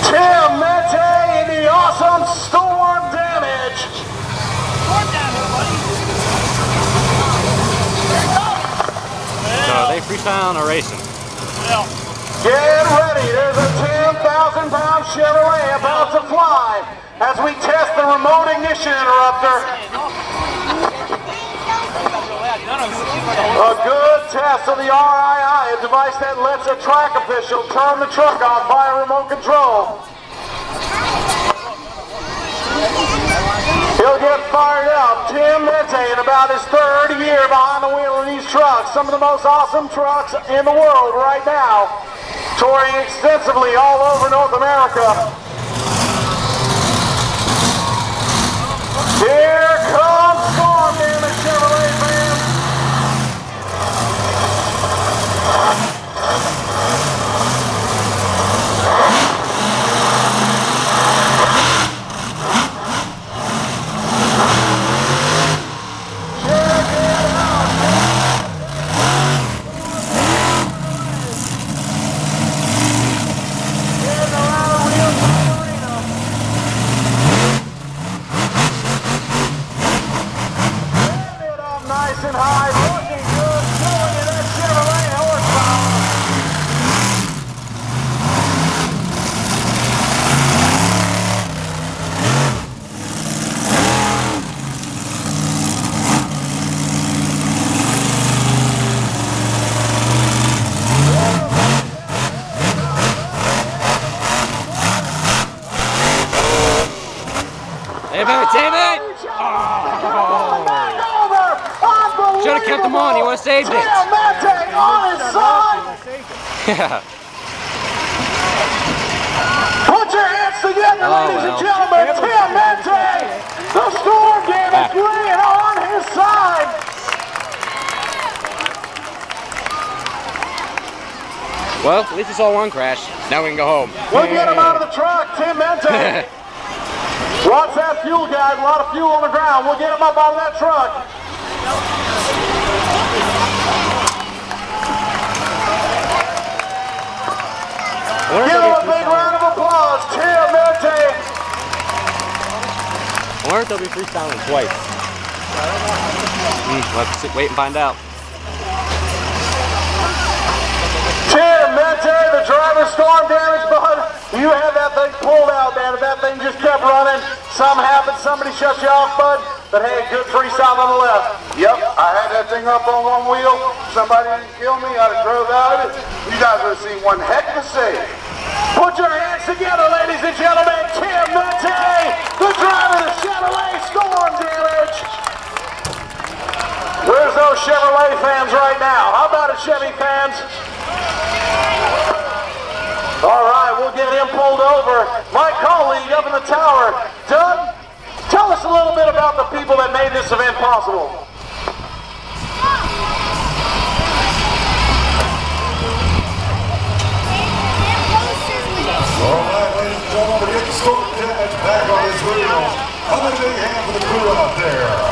Tim Mente in the awesome Storm Damage. So are they freestyling or racing? Get ready, there's a 10,000-pound Chevrolet about to fly as we test the remote ignition interrupter. A good test of the RII, a device that lets a track official turn the truck on via remote control. He'll get fired up. Tim Mente in about his third year behind the wheel of these trucks. Some of the most awesome trucks in the world right now. Touring extensively all over North America. Here comes Storm Damage, Chevrolet fans. Nice and high, looking good, showing you that Chevrolet horsepower. Damn it! Should have kept him on, he would have saved it. Tim Mente on his side. Yeah. Put your hands together, ladies and gentlemen. Tim Mente, the Storm Damage laying on his side. Well, at least we saw one crash. Now we can go home. We'll get him out of the truck, Tim Mente. Watch that fuel, guys. A lot of fuel on the ground. We'll get him up out of that truck. Give him a big round of applause, Tim Mente. I wonder if they'll be freestyling twice. Let's wait and find out. Tim Mente, the driver, Storm Damage, bud. You had that thing pulled out, man. If that thing just kept running, something happened, somebody shut you off, bud. But hey, good freestyle on the left. Yep, I had that thing up on one wheel. Somebody didn't kill me, I'd have drove out of it. You guys would have seen one heck of a save. Put your hands together, ladies and gentlemen. Tim Mente, the driver of the Chevrolet Storm Damage. Where's those Chevrolet fans right now? How about it, Chevy fans? All right, we'll get him pulled over. My colleague up in the tower, Doug, tell us a little bit about the people that made this event possible. All right, ladies and gentlemen, we get the Storm Damage back on his wheels. How big hand for the crew out there?